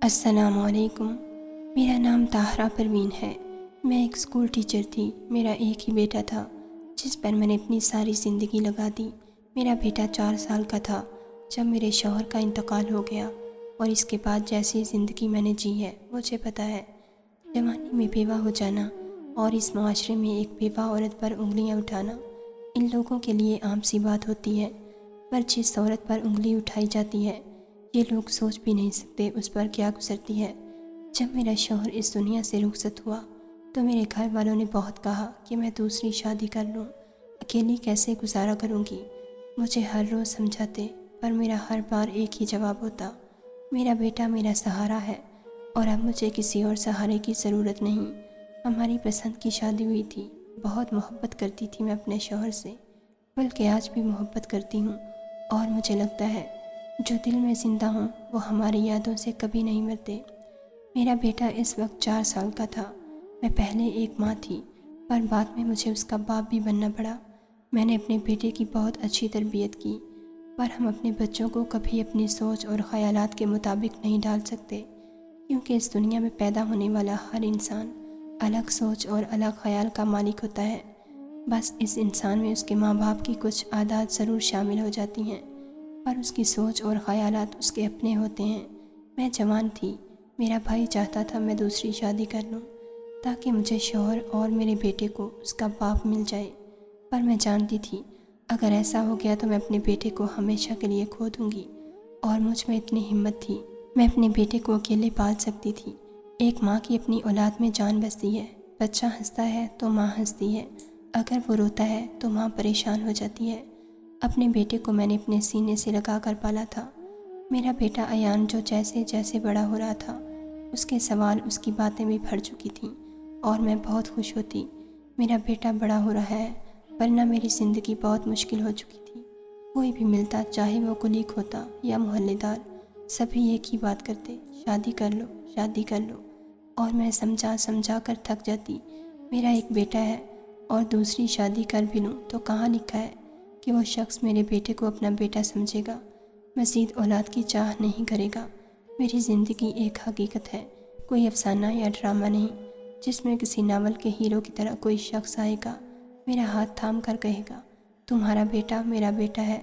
अस्सलामुअलैकुम। मेरा नाम ताहरा परवीन है। मैं एक स्कूल टीचर थी। मेरा एक ही बेटा था जिस पर मैंने अपनी सारी ज़िंदगी लगा दी। मेरा बेटा 4 साल का था जब मेरे शौहर का इंतकाल हो गया और इसके बाद जैसी ज़िंदगी मैंने जी है मुझे पता है। जवानी में बेवा हो जाना और इस माशरे में एक बेवा औरत पर उंगलियां उठाना इन लोगों के लिए आम सी बात होती है, पर जिस औरत पर उंगली उठाई जाती है ये लोग सोच भी नहीं सकते उस पर क्या गुजरती है। जब मेरा शौहर इस दुनिया से रुखसत हुआ तो मेरे घर वालों ने बहुत कहा कि मैं दूसरी शादी कर लूँ, अकेली कैसे गुजारा करूँगी। मुझे हर रोज़ समझाते पर मेरा हर बार एक ही जवाब होता, मेरा बेटा मेरा सहारा है और अब मुझे किसी और सहारे की ज़रूरत नहीं। हमारी पसंद की शादी हुई थी। बहुत मोहब्बत करती थी मैं अपने शौहर से, बल्कि आज भी मोहब्बत करती हूँ और मुझे लगता है जो दिल में ज़िंदा हूँ वो हमारी यादों से कभी नहीं मरते। मेरा बेटा इस वक्त 4 साल का था। मैं पहले एक माँ थी पर बाद में मुझे उसका बाप भी बनना पड़ा। मैंने अपने बेटे की बहुत अच्छी तरबियत की, पर हम अपने बच्चों को कभी अपनी सोच और ख़यालात के मुताबिक नहीं डाल सकते, क्योंकि इस दुनिया में पैदा होने वाला हर इंसान अलग सोच और अलग ख़याल का मालिक होता है। बस इस इंसान में उसके माँ बाप की कुछ आदत ज़रूर शामिल हो जाती हैं, पर उसकी सोच और ख़यालात उसके अपने होते हैं। मैं जवान थी। मेरा भाई चाहता था मैं दूसरी शादी कर लूँ ताकि मुझे शौहर और मेरे बेटे को उसका बाप मिल जाए, पर मैं जानती थी अगर ऐसा हो गया तो मैं अपने बेटे को हमेशा के लिए खो दूँगी और मुझ में इतनी हिम्मत थी मैं अपने बेटे को अकेले पाल सकती थी। एक माँ की अपनी औलाद में जान बसती है। बच्चा हंसता है तो माँ हंसती है, अगर वो रोता है तो माँ परेशान हो जाती है। अपने बेटे को मैंने अपने सीने से लगा कर पाला था। मेरा बेटा अयान जो जैसे जैसे बड़ा हो रहा था उसके सवाल उसकी बातें भी भर चुकी थीं और मैं बहुत खुश होती मेरा बेटा बड़ा हो रहा है, वरना मेरी ज़िंदगी बहुत मुश्किल हो चुकी थी। कोई भी मिलता, चाहे वो कुलीग होता या मोहल्लेदार, सभी एक ही बात करते, शादी कर लो, शादी कर लो। और मैं समझा समझा कर थक जाती। मेरा एक बेटा है और दूसरी शादी कर भी लूँ तो कहाँ लिखा है कि वो शख्स मेरे बेटे को अपना बेटा समझेगा, मज़ीद औलाद की चाह नहीं करेगा। मेरी ज़िंदगी एक हकीकत है, कोई अफसाना या ड्रामा नहीं, जिसमें किसी नावल के हीरो की तरह कोई शख्स आएगा, मेरा हाथ थाम कर कहेगा तुम्हारा बेटा मेरा बेटा है,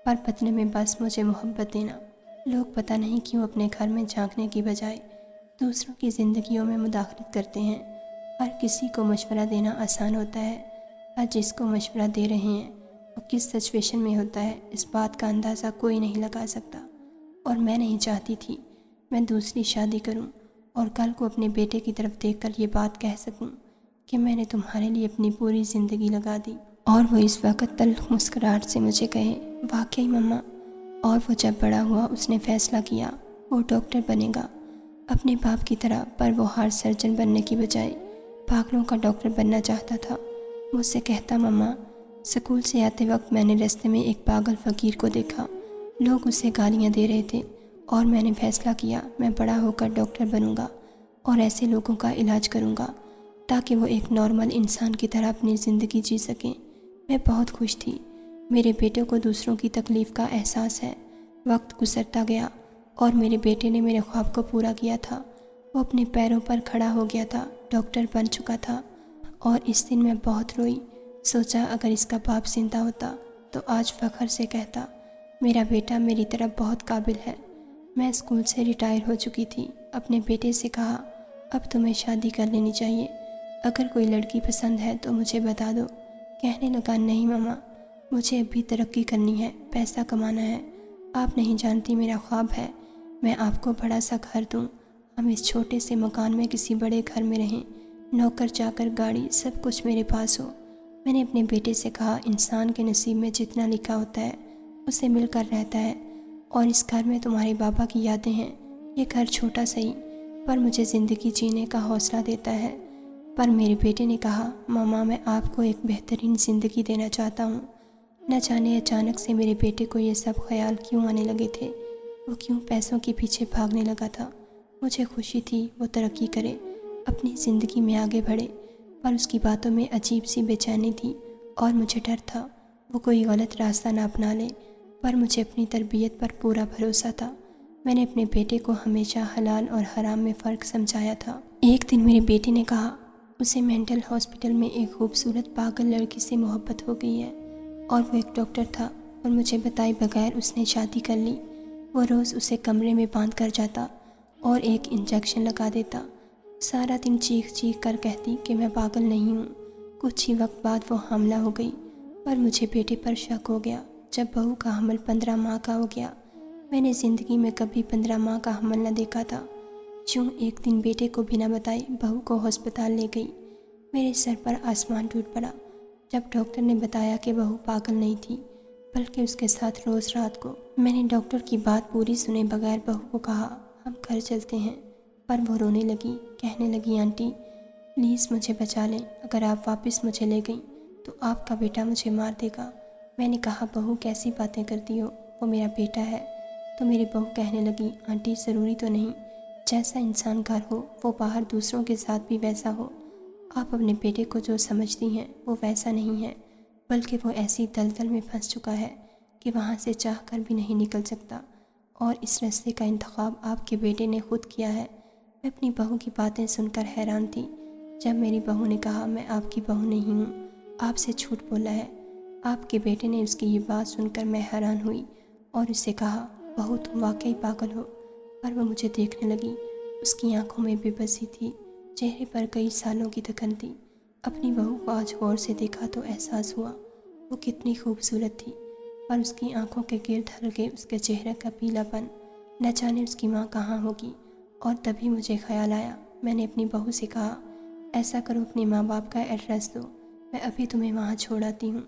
पर बदले में बस मुझे मोहब्बत देना। लोग पता नहीं क्यों अपने घर में झांकने की बजाय दूसरों की ज़िंदगियों में मुदाखलत करते हैं। हर किसी को मशवरा देना आसान होता है, पर जिसको मशवरा दे रहे हैं वो किस सिचुएशन में होता है इस बात का अंदाज़ा कोई नहीं लगा सकता। और मैं नहीं चाहती थी मैं दूसरी शादी करूं और कल को अपने बेटे की तरफ देखकर ये बात कह सकूं कि मैंने तुम्हारे लिए अपनी पूरी ज़िंदगी लगा दी और वो इस वक्त तल्ख मुस्कुराहट से मुझे कहे वाकई मम्मा। और वो जब बड़ा हुआ उसने फ़ैसला किया वो डॉक्टर बनेगा अपने बाप की तरह, पर वो हार्ट सर्जन बनने की बजाय पागलों का डॉक्टर बनना चाहता था। मुझसे कहता मम्मा, स्कूल से आते वक्त मैंने रास्ते में एक पागल फ़कीर को देखा, लोग उसे गालियाँ दे रहे थे और मैंने फ़ैसला किया मैं बड़ा होकर डॉक्टर बनूंगा और ऐसे लोगों का इलाज करूंगा ताकि वो एक नॉर्मल इंसान की तरह अपनी ज़िंदगी जी सकें। मैं बहुत खुश थी। मेरे बेटे को दूसरों की तकलीफ़ का एहसास है। वक्त गुजरता गया और मेरे बेटे ने मेरे ख्वाब को पूरा किया था। वो अपने पैरों पर खड़ा हो गया था, डॉक्टर बन चुका था और इस दिन मैं बहुत रोई। सोचा अगर इसका बाप जिंदा होता तो आज फ़ख्र से कहता मेरा बेटा मेरी तरह बहुत काबिल है। मैं स्कूल से रिटायर हो चुकी थी। अपने बेटे से कहा अब तुम्हें शादी कर लेनी चाहिए, अगर कोई लड़की पसंद है तो मुझे बता दो। कहने लगा नहीं मामा, मुझे अभी तरक्की करनी है, पैसा कमाना है। आप नहीं जानती मेरा ख्वाब है मैं आपको बड़ा सा घर दूँ, हम इस छोटे से मकान में किसी बड़े घर में रहें, नौकर चाकर गाड़ी सब कुछ मेरे पास हो। मैंने अपने बेटे से कहा इंसान के नसीब में जितना लिखा होता है उसे मिलकर रहता है और इस घर में तुम्हारे बाबा की यादें हैं। ये घर छोटा सही पर मुझे ज़िंदगी जीने का हौसला देता है। पर मेरे बेटे ने कहा मामा मैं आपको एक बेहतरीन ज़िंदगी देना चाहता हूँ। न जाने अचानक से मेरे बेटे को ये सब ख्याल क्यों आने लगे थे, वो क्यों पैसों के पीछे भागने लगा था। मुझे खुशी थी वो तरक्की करे, अपनी ज़िंदगी में आगे बढ़े, पर उसकी बातों में अजीब सी बेचैनी थी और मुझे डर था वो कोई गलत रास्ता ना अपना ले। पर मुझे अपनी तरबियत पर पूरा भरोसा था। मैंने अपने बेटे को हमेशा हलाल और हराम में फ़र्क समझाया था। एक दिन मेरे बेटे ने कहा उसे मेंटल हॉस्पिटल में एक खूबसूरत पागल लड़की से मोहब्बत हो गई है और वो एक डॉक्टर था और मुझे बताए बगैर उसने शादी कर ली। वो रोज़ उसे कमरे में बांध कर जाता और एक इंजेक्शन लगा देता। सारा दिन चीख चीख कर कहती कि मैं पागल नहीं हूँ। कुछ ही वक्त बाद वो हामला हो गई और मुझे बेटे पर शक हो गया। जब बहू का हमल 15 माह का हो गया, मैंने ज़िंदगी में कभी 15 माह का हमल न देखा था। यूँ एक दिन बेटे को बिना बताए बहू को अस्पताल ले गई। मेरे सर पर आसमान टूट पड़ा जब डॉक्टर ने बताया कि बहू पागल नहीं थी बल्कि उसके साथ रोज़ रात को। मैंने डॉक्टर की बात पूरी सुने बगैर बहू को कहा हम घर चलते हैं, पर वो रोने लगी, कहने लगी आंटी प्लीज़ मुझे बचा लें, अगर आप वापस मुझे ले गई तो आपका बेटा मुझे मार देगा। मैंने कहा बहू कैसी बातें करती हो, वो मेरा बेटा है। तो मेरी बहू कहने लगी आंटी ज़रूरी तो नहीं जैसा इंसान घर हो वो बाहर दूसरों के साथ भी वैसा हो। आप अपने बेटे को जो समझती हैं वो वैसा नहीं है, बल्कि वो ऐसी दलदल में फंस चुका है कि वहाँ से चाह कर भी नहीं निकल सकता और इस रास्ते का इंतखाब आपके बेटे ने खुद किया है। मैं अपनी बहू की बातें सुनकर हैरान थी। जब मेरी बहू ने कहा मैं आपकी बहू नहीं हूँ, आपसे झूठ बोला है आपके बेटे ने, उसकी ये बात सुनकर मैं हैरान हुई और उससे कहा बहू तुम वाकई पागल हो। पर वो मुझे देखने लगी। उसकी आंखों में बेबसी थी, चेहरे पर कई सालों की थकन थी। अपनी बहू को आज गौर से देखा तो एहसास हुआ वो कितनी खूबसूरत थी, पर उसकी आंखों के गिर्द हल्के उसके चेहरे का पीलापन, न जाने उसकी माँ कहाँ होगी। और तभी मुझे ख्याल आया। मैंने अपनी बहू से कहा ऐसा करो अपने माँ बाप का एड्रेस दो, मैं अभी तुम्हें वहाँ छोड़ आती हूँ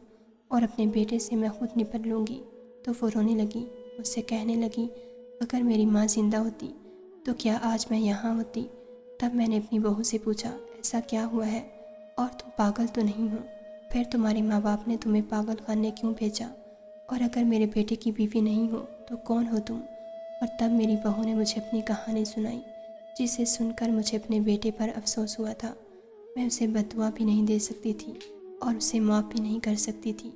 और अपने बेटे से मैं खुद निपट लूँगी। तो वो रोने लगी, मुझसे कहने लगी अगर मेरी माँ जिंदा होती तो क्या आज मैं यहाँ होती। तब मैंने अपनी बहू से पूछा ऐसा क्या हुआ है और तुम पागल तो नहीं हो, फिर तुम्हारे माँ बाप ने तुम्हें पागल खाने क्यों भेजा, और अगर मेरे बेटे की बीवी नहीं हो तो कौन हो तुम। और तब मेरी बहू ने मुझे अपनी कहानी सुनाई, जिसे सुनकर मुझे अपने बेटे पर अफसोस हुआ था। मैं उसे बददुआ भी नहीं दे सकती थी और उसे माफ़ भी नहीं कर सकती थी।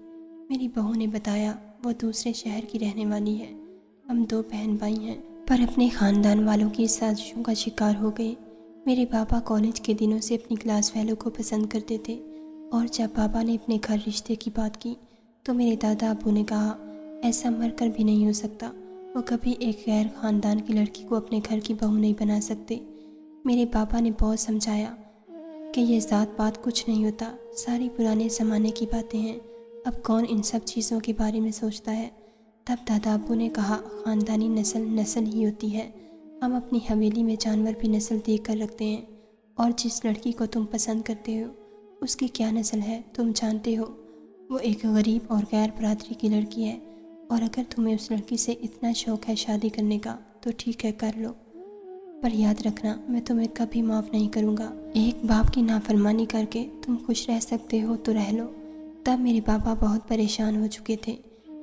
मेरी बहू ने बताया वो दूसरे शहर की रहने वाली है, हम 2 बहन भाई हैं, पर अपने ख़ानदान वालों की साजिशों का शिकार हो गए। मेरे पापा कॉलेज के दिनों से अपनी क्लास वालों को पसंद करते थे और जब पापा ने अपने घर रिश्ते की बात की तो मेरे दादा अब्बू ने कहा ऐसा मर कर भी नहीं हो सकता, वो कभी एक गैर ख़ानदान की लड़की को अपने घर की बहू नहीं बना सकते। मेरे पापा ने बहुत समझाया कि ये ज़ात पात कुछ नहीं होता, सारी पुराने ज़माने की बातें हैं, अब कौन इन सब चीज़ों के बारे में सोचता है। तब दादा अब्बू ने कहा ख़ानदानी नस्ल नस्ल ही होती है, हम अपनी हवेली में जानवर भी नस्ल देख कर रखते हैं, और जिस लड़की को तुम पसंद करते हो उसकी क्या नस्ल है तुम जानते हो, वो एक गरीब और गैर बरादरी की लड़की है, और अगर तुम्हें उस लड़की से इतना शौक़ है शादी करने का तो ठीक है कर लो, पर याद रखना मैं तुम्हें कभी माफ़ नहीं करूँगा। एक बाप की नाफरमानी करके तुम खुश रह सकते हो तो रह लो। तब मेरे पापा बहुत परेशान हो चुके थे।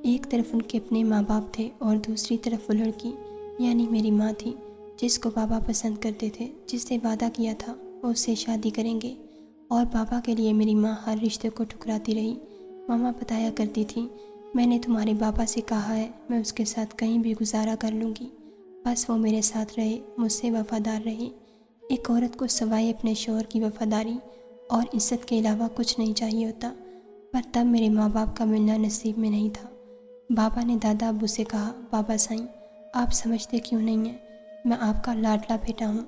एक तरफ उनके अपने माँ बाप थे और दूसरी तरफ वो लड़की यानी मेरी माँ थी जिसको पापा पसंद करते थे, जिससे वादा किया था वो उससे शादी करेंगे। और पापा के लिए मेरी माँ हर रिश्ते को ठुकराती रही। मामा बताया करती थी मैंने तुम्हारे पापा से कहा है मैं उसके साथ कहीं भी गुजारा कर लूँगी, बस वो मेरे साथ रहे, मुझसे वफ़ादार रहे। एक औरत को सवाए अपने शौहर की वफ़ादारी और इज़्ज़त के अलावा कुछ नहीं चाहिए होता, पर तब मेरे माँ बाप का मिलना नसीब में नहीं था। बाबा ने दादा अब्बू से कहा बाबा साईं आप समझते क्यों नहीं हैं, मैं आपका लाडला बेटा हूँ,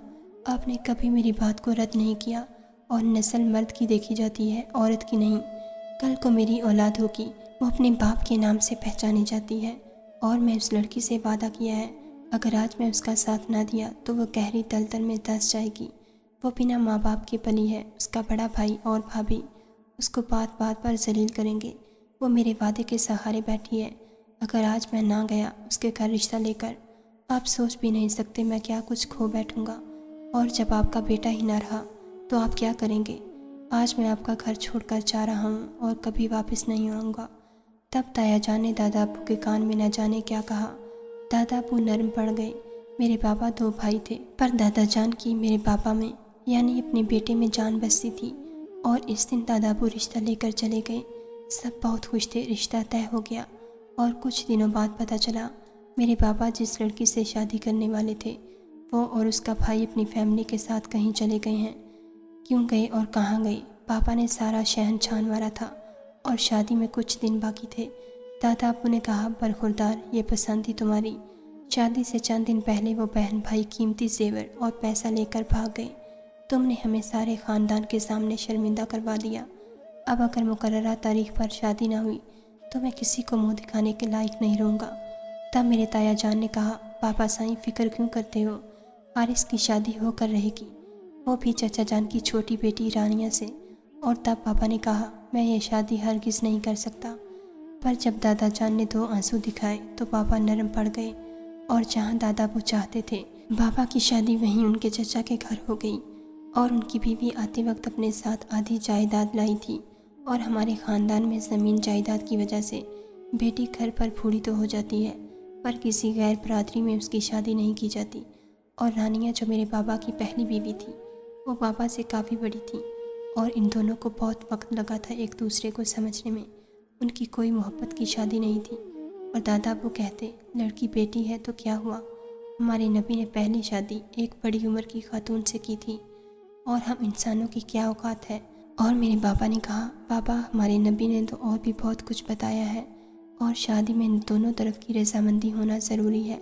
आपने कभी मेरी बात को रद्द नहीं किया, और नस्ल मर्द की देखी जाती है औरत की नहीं। कल को मेरी औलाद होगी वो अपने बाप के नाम से पहचानी जाती है, और मैं उस लड़की से वादा किया है अगर आज मैं उसका साथ ना दिया तो वो गहरी दलदल में धंस जाएगी। वो बिना माँ बाप के पली है, उसका बड़ा भाई और भाभी उसको बात बात पर जलील करेंगे। वो मेरे वादे के सहारे बैठी है, अगर आज मैं ना गया उसके घर रिश्ता लेकर, आप सोच भी नहीं सकते मैं क्या कुछ खो बैठूँगा। और जब आपका बेटा ही ना रहा तो आप क्या करेंगे। आज मैं आपका घर छोड़कर जा रहा हूँ और कभी वापस नहीं आऊँगा। तब ताया जान ने दादा अब्बू के कान में न जाने क्या कहा। दादा अब्बू नर्म पड़ गए। मेरे पापा 2 भाई थे, पर दादा जान की मेरे पापा में यानी अपने बेटे में जान बसती थी। और इस दिन दादा अब्बू रिश्ता लेकर चले गए। सब बहुत खुश थे, रिश्ता तय हो गया। और कुछ दिनों बाद पता चला मेरे पापा जिस लड़की से शादी करने वाले थे वो और उसका भाई अपनी फैमिली के साथ कहीं चले गए हैं। क्यों गए और कहाँ गए? पापा ने सारा शहर छान मारा था और शादी में कुछ दिन बाकी थे। दादा अब्बू ने कहा, बरखुरदार, ये पसंद थी तुम्हारी। शादी से चंद दिन पहले वो बहन भाई कीमती जेवर और पैसा लेकर भाग गए। तुमने हमें सारे ख़ानदान के सामने शर्मिंदा करवा दिया। अब अगर मुकर्ररा तारीख पर शादी ना हुई तो मैं किसी को मुंह दिखाने के लायक नहीं रहूँगा। तब मेरे ताया जान ने कहा, पापा साईं फ़िक्र क्यों करते हो, हारिस की शादी होकर रहेगी, वो भी चाचा जान की छोटी बेटी रानिया से। और तब पापा ने कहा, मैं ये शादी हरगिज़ नहीं कर सकता। पर जब दादा जान ने 2 आंसू दिखाए तो पापा नरम पड़ गए और जहाँ दादा वो चाहते थे पापा की शादी वहीं उनके चचा के घर हो गई। और उनकी बीवी आते वक्त अपने साथ आधी जायदाद लाई थी और हमारे ख़ानदान में ज़मीन जायदाद की वजह से बेटी घर पर बूढ़ी तो हो जाती है पर किसी गैर बरादरी में उसकी शादी नहीं की जाती। और रानिया जो मेरे पापा की पहली बीवी थी वो पापा से काफ़ी बड़ी थी और इन दोनों को बहुत वक्त लगा था एक दूसरे को समझने में। उनकी कोई मोहब्बत की शादी नहीं थी। और दादा वो कहते, लड़की बेटी है तो क्या हुआ, हमारे नबी ने पहली शादी एक बड़ी उम्र की खातून से की थी और हम इंसानों की क्या औकात है। और मेरे पापा ने कहा, पापा हमारे नबी ने तो और भी बहुत कुछ बताया है और शादी में दोनों तरफ की रजामंदी होना ज़रूरी है।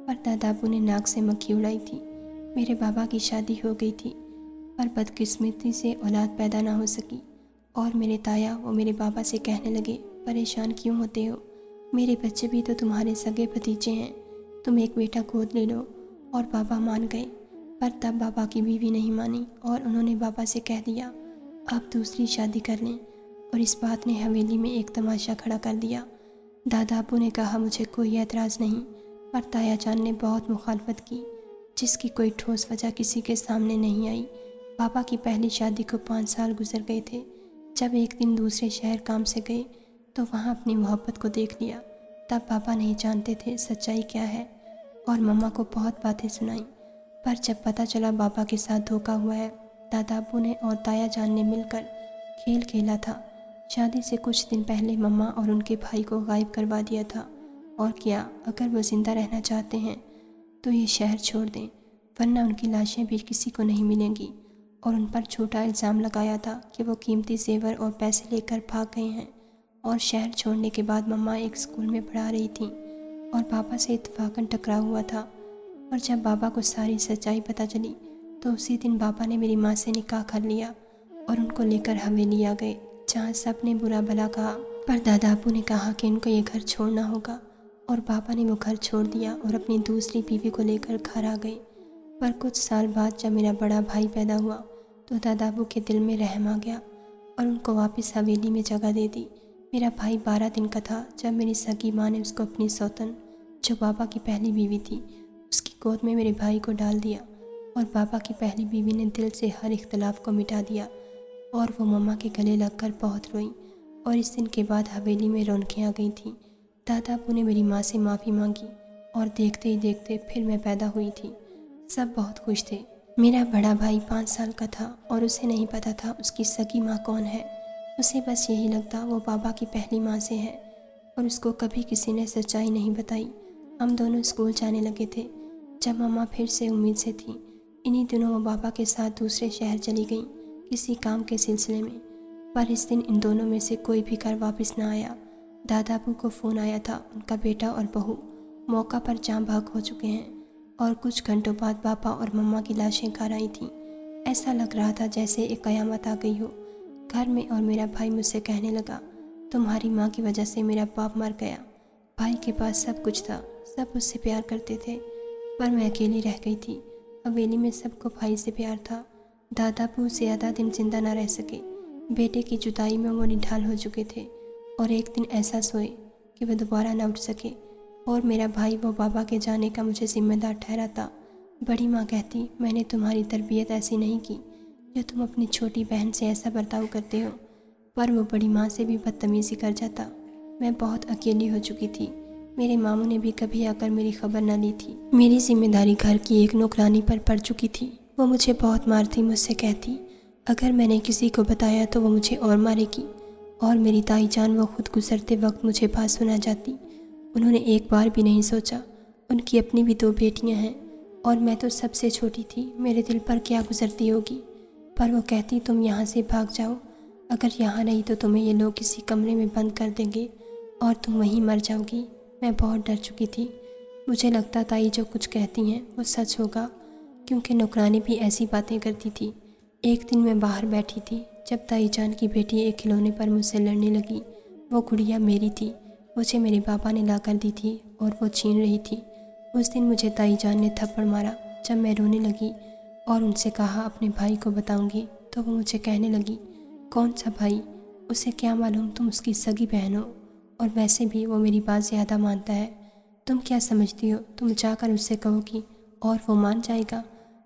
पर दादाबू ने नाक से मक्खी उड़ाई थी। मेरे बाबा की शादी हो गई थी पर बदकिस्मती से औलाद पैदा ना हो सकी। और मेरे ताया वो मेरे बाबा से कहने लगे, परेशान क्यों होते हो, मेरे बच्चे भी तो तुम्हारे सगे भतीजे हैं, तुम एक बेटा गोद ले लो। और पापा मान गए। पर तब बाबा की बीवी नहीं मानी और उन्होंने बाबा से कह दिया, आप दूसरी शादी कर लें। और इस बात ने हवेली में एक तमाशा खड़ा कर दिया। दादा अब्बू ने कहा, मुझे कोई एतराज़ नहीं, पर ताया जान ने बहुत मुखालफत की जिसकी कोई ठोस वजह किसी के सामने नहीं आई। पापा की पहली शादी को 5 साल गुजर गए थे जब एक दिन दूसरे शहर काम से गए तो वहाँ अपनी मोहब्बत को देख लिया। तब पापा नहीं जानते थे सच्चाई क्या है और मम्मा को बहुत बातें सुनाई। पर जब पता चला पापा के साथ धोखा हुआ है, दादा अब्बू ने और ताया जान ने मिलकर खेल खेला था। शादी से कुछ दिन पहले मम्मा और उनके भाई को गायब करवा दिया था। और क्या, अगर वो ज़िंदा रहना चाहते हैं तो ये शहर छोड़ दें, वरना उनकी लाशें भी किसी को नहीं मिलेंगी। और उन पर छोटा इल्ज़ाम लगाया था कि वो कीमती जेवर और पैसे लेकर भाग गए हैं। और शहर छोड़ने के बाद मम्मा एक स्कूल में पढ़ा रही थी और पापा से इत्तेफाकन टकराव हुआ था। और जब बाबा को सारी सच्चाई पता चली तो उसी दिन पापा ने मेरी माँ से निकाह कर लिया और उनको लेकर हवेली आ गए जहाँ सब ने बुरा भला कहा। पर दादा अब्बू ने कहा कि इनको ये घर छोड़ना होगा और पापा ने वो घर छोड़ दिया और अपनी दूसरी बीवी को लेकर घर आ गए। पर कुछ साल बाद जब मेरा बड़ा भाई पैदा हुआ तो दादा अब्बू के दिल में रहम आ गया और उनको वापस हवेली में जगह दे दी। मेरा भाई 12 दिन का था जब मेरी सगी माँ ने उसको अपनी सौतन, जो पापा की पहली बीवी थी, उसकी गोद में मेरे भाई को डाल दिया। और पापा की पहली बीवी ने दिल से हर इख्तलाफ को मिटा दिया और वो मम्मा के गले लगकर बहुत रोई। और इस दिन के बाद हवेली में रौनकें आ गई थी। दादा अब्बू ने मेरी माँ से माफ़ी मांगी और देखते ही देखते फिर मैं पैदा हुई थी। सब बहुत खुश थे। मेरा बड़ा भाई 5 साल का था और उसे नहीं पता था उसकी सगी माँ कौन है। उसे बस यही लगता वो पापा की पहली माँ से है और उसको कभी किसी ने सच्चाई नहीं बताई। हम दोनों स्कूल जाने लगे थे जब मम्मा फिर से उम्मीद से थी। इन्हीं दिनों वो पापा के साथ दूसरे शहर चली गई किसी काम के सिलसिले में। पर इस दिन इन दोनों में से कोई भी घर वापस ना आया। दादा अब्बू को फ़ोन आया था, उनका बेटा और बहू मौका पर जाँ भाग हो चुके हैं। और कुछ घंटों बाद पापा और मम्मा की लाशें घर आई थीं। ऐसा लग रहा था जैसे एक क़यामत आ गई हो घर में। और मेरा भाई मुझसे कहने लगा, तुम्हारी माँ की वजह से मेरा बाप मर गया। भाई के पास सब कुछ था, सब उससे प्यार करते थे, पर मैं अकेली रह गई थी। हवेली में सबको भाई से प्यार था। दादा अब्बू ज़्यादा दिन जिंदा ना रह सके। बेटे की जुदाई में वो निढाल हो चुके थे और एक दिन ऐसा सोए कि वह दोबारा ना उठ सके। और मेरा भाई वो बाबा के जाने का मुझे ज़िम्मेदार ठहराता। बड़ी माँ कहती, मैंने तुम्हारी तरबियत ऐसी नहीं की जो तुम अपनी छोटी बहन से ऐसा बर्ताव करते हो। पर वो बड़ी माँ से भी बदतमीज़ी कर जाता। मैं बहुत अकेली हो चुकी थी। मेरे मामू ने भी कभी आकर मेरी खबर न ली थी। मेरी जिम्मेदारी घर की एक नौकरानी पर पड़ चुकी थी। वो मुझे बहुत मारती, मुझसे कहती अगर मैंने किसी को बताया तो वो मुझे और मारेगी। और मेरी ताई जान वो खुद गुजरते वक्त मुझे बात सुना जाती। उन्होंने एक बार भी नहीं सोचा उनकी अपनी भी 2 बेटियां हैं और मैं तो सबसे छोटी थी। मेरे दिल पर क्या गुजरती होगी। पर वो कहती तुम यहाँ से भाग जाओ, अगर यहाँ रही तो तुम्हें ये लोग किसी कमरे में बंद कर देंगे और तुम वहीं मर जाओगी। मैं बहुत डर चुकी थी। मुझे लगता ताई जो कुछ कहती हैं वो सच होगा, क्योंकि नौकरानी भी ऐसी बातें करती थी। एक दिन मैं बाहर बैठी थी जब ताई जान की बेटी एक खिलौने पर मुझसे लड़ने लगी। वो गुड़िया मेरी थी, मुझे मेरे पापा ने ला कर दी थी और वो छीन रही थी। उस दिन मुझे ताई जान ने थप्पड़ मारा जब मैं रोने लगी और उनसे कहा अपने भाई को बताऊंगी, तो वो मुझे कहने लगी कौन सा भाई, उसे क्या मालूम तुम उसकी सगी बहन हो, और वैसे भी वो मेरी बात ज़्यादा मानता है। तुम क्या समझती हो, तुम जाकर उससे कहोगी और वो मान जाएगा।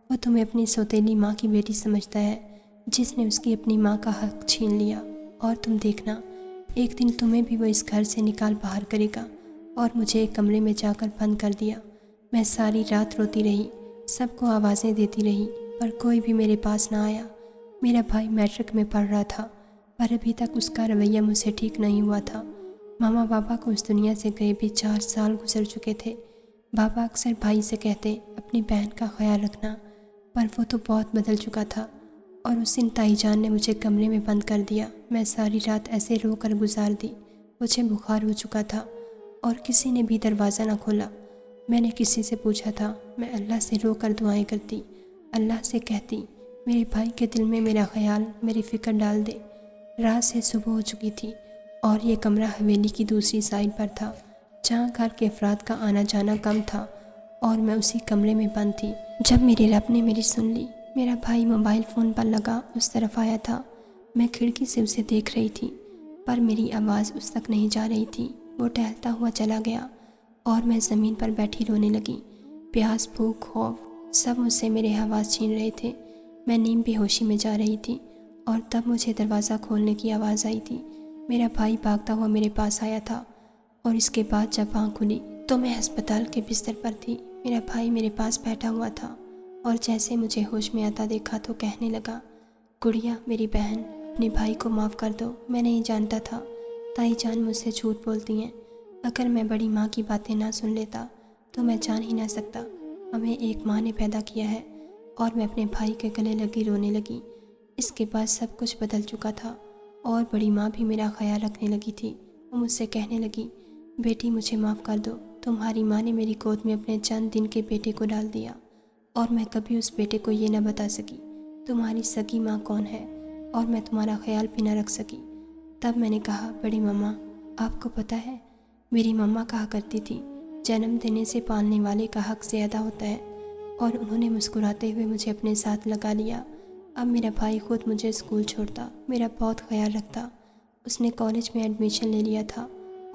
वो तुम्हें अपनी सौतेली माँ की बेटी समझता है जिसने उसकी अपनी माँ का हक छीन लिया, और तुम देखना एक दिन तुम्हें भी वो इस घर से निकाल बाहर करेगा। और मुझे एक कमरे में जाकर बंद कर दिया। मैं सारी रात रोती रही, सबको आवाज़ें देती रही, पर कोई भी मेरे पास ना आया। मेरा भाई मैट्रिक में पढ़ रहा था, पर अभी तक उसका रवैया मुझसे ठीक नहीं हुआ था। मामा पापा को इस दुनिया से गए भी 4 साल गुजर चुके थे। पापा अक्सर भाई से कहते अपनी बहन का ख्याल रखना, पर वो तो बहुत बदल चुका था। और उस दिन ताई जान ने मुझे कमरे में बंद कर दिया। मैं सारी रात ऐसे रो कर गुजार दी। मुझे बुखार हो चुका था और किसी ने भी दरवाज़ा ना खोला। मैंने किसी से पूछा था। मैं अल्लाह से रो कर दुआएँ करती, अल्लाह से कहती मेरे भाई के दिल में मेरा ख्याल, मेरी फ़िक्र डाल दे। रात से सुबह हो चुकी थी और ये कमरा हवेली की दूसरी साइड पर था, जहाँ घर के अफराद का आना जाना कम था, और मैं उसी कमरे में बंद थी। जब मेरे रब ने मेरी सुन ली, मेरा भाई मोबाइल फ़ोन पर लगा उस तरफ आया था। मैं खिड़की से उसे देख रही थी, पर मेरी आवाज़ उस तक नहीं जा रही थी। वो टहलता हुआ चला गया और मैं ज़मीन पर बैठी रोने लगी। प्यास, भूख, खौफ सब मुझसे मेरे आवाज़ छीन रहे थे। मैं नींद बेहोशी में जा रही थी और तब मुझे दरवाज़ा खोलने की आवाज़ आई थी। मेरा भाई भागता हुआ मेरे पास आया था, और इसके बाद जब आँख खुली तो मैं अस्पताल के बिस्तर पर थी। मेरा भाई मेरे पास बैठा हुआ था और जैसे मुझे होश में आता देखा तो कहने लगा, गुड़िया मेरी बहन, अपने भाई को माफ़ कर दो, मैं नहीं जानता था। ताई जान मुझसे झूठ बोलती हैं। अगर मैं बड़ी माँ की बातें ना सुन लेता तो मैं जान ही ना सकता। हमें एक माँ ने पैदा किया है। और मैं अपने भाई के गले लगी रोने लगी। इसके बाद सब कुछ बदल चुका था और बड़ी माँ भी मेरा ख्याल रखने लगी थी। वो मुझसे कहने लगी, बेटी मुझे माफ़ कर दो, तुम्हारी माँ ने मेरी गोद में अपने चंद दिन के बेटे को डाल दिया और मैं कभी उस बेटे को ये न बता सकी तुम्हारी सगी माँ कौन है, और मैं तुम्हारा ख्याल भी न रख सकी। तब मैंने कहा, बड़ी मम्मा आपको पता है, मेरी मम्मा कहा करती थी जन्म देने से पालने वाले का हक ज़्यादा होता है। और उन्होंने मुस्कुराते हुए मुझे अपने साथ लगा लिया। अब मेरा भाई खुद मुझे स्कूल छोड़ता, मेरा बहुत ख्याल रखता। उसने कॉलेज में एडमिशन ले लिया था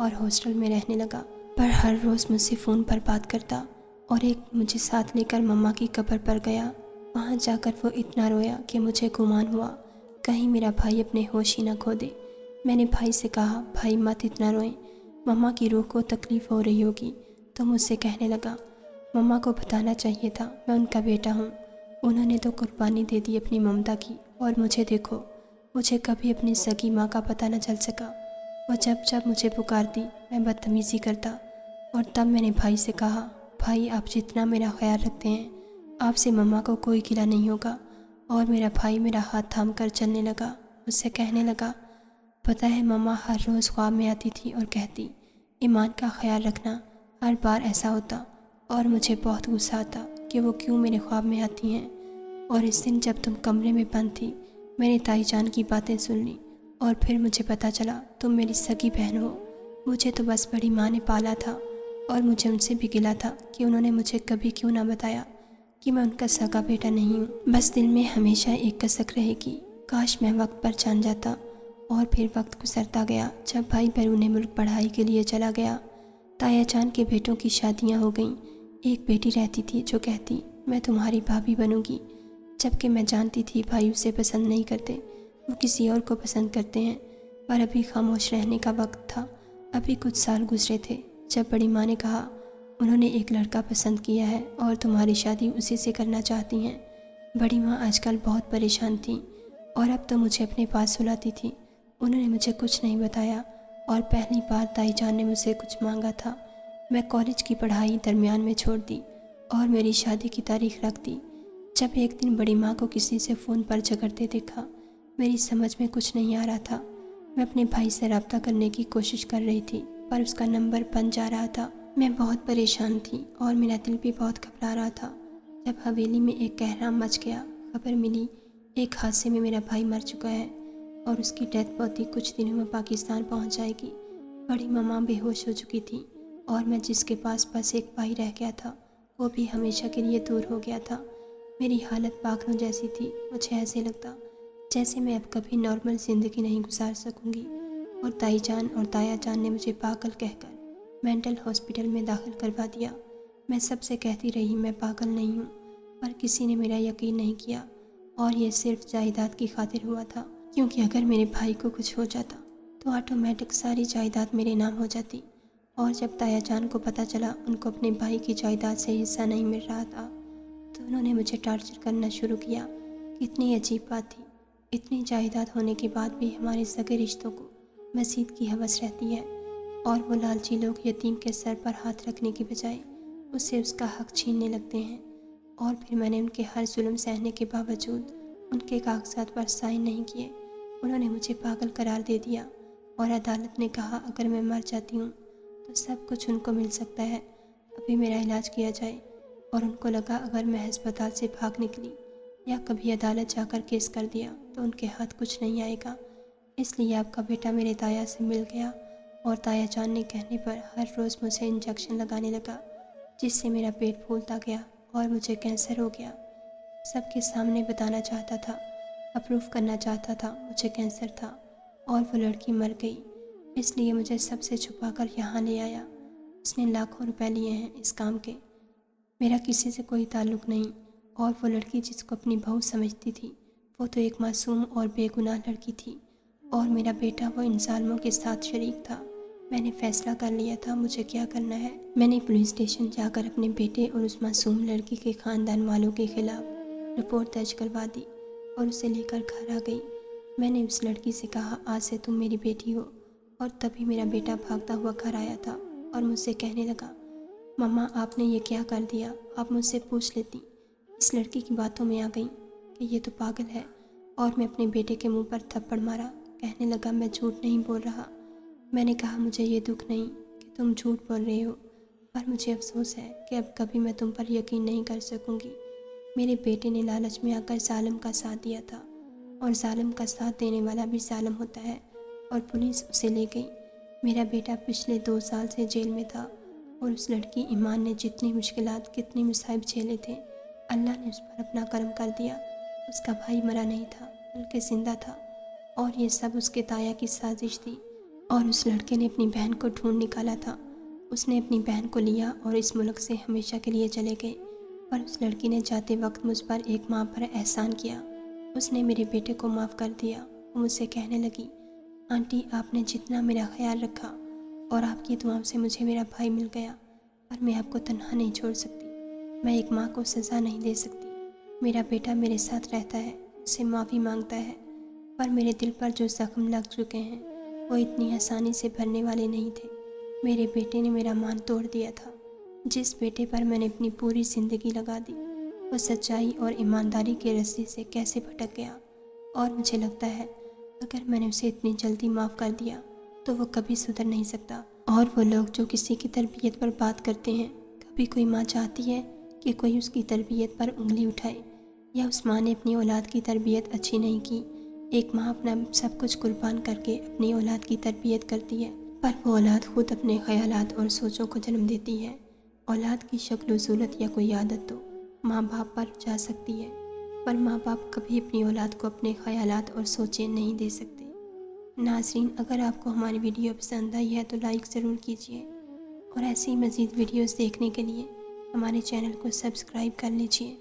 और हॉस्टल में रहने लगा, पर हर रोज़ मुझसे फ़ोन पर बात करता। और एक मुझे साथ लेकर मम्मा की कब्र पर गया। वहाँ जाकर वो इतना रोया कि मुझे गुमान हुआ कहीं मेरा भाई अपने होश ही न खो दे। मैंने भाई से कहा, भाई मत इतना रोएं, मम्मा की रूह को तकलीफ़ हो रही होगी। तो मुझसे कहने लगा, मम्मा को बताना चाहिए था, मैं उनका बेटा हूँ। उन्होंने तो कुर्बानी दे दी अपनी ममता की, और मुझे देखो, मुझे कभी अपनी सगी माँ का पता न चल सका। वो जब जब मुझे पुकारती मैं बदतमीज़ी करता। और तब मैंने भाई से कहा, भाई आप जितना मेरा ख्याल रखते हैं, आपसे मम्मा को कोई गिला नहीं होगा। और मेरा भाई मेरा हाथ थाम कर चलने लगा। मुझसे कहने लगा, पता है मम्मा हर रोज़ ख्वाब में आती थी और कहती, ईमान का ख्याल रखना। हर बार ऐसा होता और मुझे बहुत गुस्सा आता कि वो क्यों मेरे ख्वाब में आती हैं। और इस दिन जब तुम कमरे में बंद थी, मैंने ताई जान की बातें सुन ली और फिर मुझे पता चला तुम मेरी सगी बहन हो। मुझे तो बस बड़ी माँ ने पाला था और मुझे उनसे भी गिला था कि उन्होंने मुझे कभी क्यों ना बताया कि मैं उनका सगा बेटा नहीं हूँ। बस दिल में हमेशा एक कसक रहेगी, काश मैं वक्त पर जान जाता। और फिर वक्त गुजरता गया। जब भाई बैरून मुल्क पढ़ाई के लिए चला गया, ताया जान के बेटों की शादियाँ हो गईं। एक बेटी रहती थी जो कहती, मैं तुम्हारी भाभी बनूंगी, जबकि मैं जानती थी भाई उसे पसंद नहीं करते, वो किसी और को पसंद करते हैं। पर अभी खामोश रहने का वक्त था। अभी कुछ साल गुजरे थे जब बड़ी माँ ने कहा, उन्होंने एक लड़का पसंद किया है और तुम्हारी शादी उसी से करना चाहती हैं। बड़ी माँ आजकल बहुत परेशान थी और अब तो मुझे अपने पास सुलाती थी। उन्होंने मुझे कुछ नहीं बताया और पहली बार ताई जान ने मुझसे कुछ मांगा था। मैं कॉलेज की पढ़ाई दरमियान में छोड़ दी और मेरी शादी की तारीख रख दी। जब एक दिन बड़ी माँ को किसी से फ़ोन पर झगड़ते देखा, मेरी समझ में कुछ नहीं आ रहा था। मैं अपने भाई से रब्ता करने की कोशिश कर रही थी, पर उसका नंबर बंद जा रहा था। मैं बहुत परेशान थी और मेरा दिल भी बहुत घबरा रहा था। जब हवेली में एक कहराम मच गया, खबर मिली एक हादसे में मेरा भाई मर चुका है और उसकी डेथ बहुत ही कुछ दिनों में पाकिस्तान पहुंच जाएगी। बड़ी मम्मा बेहोश हो चुकी थी और मैं जिसके पास बस एक भाई रह गया था, वो भी हमेशा के लिए दूर हो गया था। मेरी हालत पागलों जैसी थी। मुझे ऐसे लगता जैसे मैं अब कभी नॉर्मल ज़िंदगी नहीं गुजार सकूंगी। और ताई जान और ताया जान ने मुझे पागल कहकर मेंटल हॉस्पिटल में दाखिल करवा दिया। मैं सबसे कहती रही मैं पागल नहीं हूँ, पर किसी ने मेरा यकीन नहीं किया और ये सिर्फ जायदाद की खातिर हुआ था, क्योंकि अगर मेरे भाई को कुछ हो जाता तो ऑटोमेटिक सारी जायदाद मेरे नाम हो जाती। और जब ताया जान को पता चला उनको अपने भाई की जायदाद से हिस्सा नहीं मिल रहा था, तो उन्होंने मुझे टॉर्चर करना शुरू किया। कितनी अजीब बात थी, इतनी जायदाद होने के बाद भी हमारे सगे रिश्तों को मज़ीद की हवस रहती है और वो लालची लोग यतीम के सर पर हाथ रखने की बजाय उससे उसका हक छीनने लगते हैं। और फिर मैंने उनके हर जुल्म सहने के बावजूद उनके कागजात पर साइन नहीं किए। उन्होंने मुझे पागल करार दे दिया और अदालत ने कहा अगर मैं मर जाती हूँ तो सब कुछ उनको मिल सकता है, अभी मेरा इलाज किया जाए। और उनको लगा अगर मैं अस्पताल से भाग निकली या कभी अदालत जाकर केस कर दिया तो उनके हाथ कुछ नहीं आएगा। इसलिए आपका बेटा मेरे ताया से मिल गया और ताया जान ने कहने पर हर रोज़ मुझे इंजेक्शन लगाने लगा, जिससे मेरा पेट फूलता गया और मुझे कैंसर हो गया। सबके सामने बताना चाहता था, अप्रूव करना चाहता था मुझे कैंसर था और वो लड़की मर गई, इसलिए मुझे सबसे छुपाकर यहाँ ले आया। उसने लाखों रुपए लिए हैं इस काम के। मेरा किसी से कोई ताल्लुक़ नहीं और वो लड़की जिसको अपनी बहू समझती थी वो तो एक मासूम और बेगुनाह लड़की थी और मेरा बेटा वो इन जालिमों के साथ शरीक था। मैंने फ़ैसला कर लिया था मुझे क्या करना है। मैंने पुलिस स्टेशन जाकर अपने बेटे और उस मासूम लड़की के ख़ानदान वालों के ख़िलाफ़ रिपोर्ट दर्ज करवा दी और उसे लेकर घर आ गई। मैंने उस लड़की से कहा आज से तुम मेरी बेटी हो। और तभी मेरा बेटा भागता हुआ घर आया था और मुझसे कहने लगा मम्मा आपने ये क्या कर दिया, आप मुझसे पूछ लेती। इस लड़की की बातों में आ गई कि ये तो पागल है और मैं अपने बेटे के मुंह पर थप्पड़ मारा। कहने लगा मैं झूठ नहीं बोल रहा। मैंने कहा मुझे ये दुख नहीं कि तुम झूठ बोल रहे हो, पर मुझे अफसोस है कि अब कभी मैं तुम पर यकीन नहीं कर सकूंगी। मेरे बेटे ने लालच में आकर जालिम का साथ दिया था और जालिम का साथ देने वाला भी जालिम होता है और पुलिस उसे ले गई। मेरा बेटा पिछले 2 साल से जेल में था और उस लड़की ईमान ने जितनी मुश्किलात कितनी मुसाइब झेले थे, अल्लाह ने उस पर अपना करम कर दिया। उसका भाई मरा नहीं था बल्कि ज़िंदा था और ये सब उसके ताया की साजिश थी। और उस लड़के ने अपनी बहन को ढूंढ निकाला था। उसने अपनी बहन को लिया और इस मुल्क से हमेशा के लिए चले गए। पर उस लड़की ने जाते वक्त मुझ पर एक माँ पर एहसान किया। उसने मेरे बेटे को माफ़ कर दिया। वो मुझसे कहने लगी आंटी आपने जितना मेरा ख्याल रखा और आपकी दुआओं से मुझे मेरा भाई मिल गया, पर मैं आपको तन्हा नहीं छोड़ सकती। मैं एक माँ को सज़ा नहीं दे सकती। मेरा बेटा मेरे साथ रहता है, उससे माफ़ी मांगता है, पर मेरे दिल पर जो ज़ख्म लग चुके हैं वो इतनी आसानी से भरने वाले नहीं थे। मेरे बेटे ने मेरा मान तोड़ दिया था। जिस बेटे पर मैंने अपनी पूरी ज़िंदगी लगा दी वो सच्चाई और ईमानदारी के रास्ते से कैसे भटक गया। और मुझे लगता है अगर मैंने उसे इतनी जल्दी माफ़ कर दिया तो वो कभी सुधर नहीं सकता। और वो लोग जो किसी की तरबियत पर बात करते हैं, कभी कोई माँ चाहती है कि कोई उसकी तरबियत पर उंगली उठाए, या उस माँ ने अपनी औलाद की तरबियत अच्छी नहीं की। एक माँ अपना सब कुछ कुर्बान करके अपनी औलाद की तरबियत करती है, पर वो औलाद खुद अपने ख्यालात और सोचों को जन्म देती है। औलाद की शक्ल सूरत या कोई आदत तो माँ बाप पर जा सकती है, पर माँ बाप कभी अपनी औलाद को अपने ख्यालात और सोचें नहीं दे सकते। नाज़रीन, अगर आपको हमारी वीडियो पसंद आई है तो लाइक ज़रूर कीजिए और ऐसी मज़ीद वीडियोस देखने के लिए हमारे चैनल को सब्सक्राइब कर लीजिए।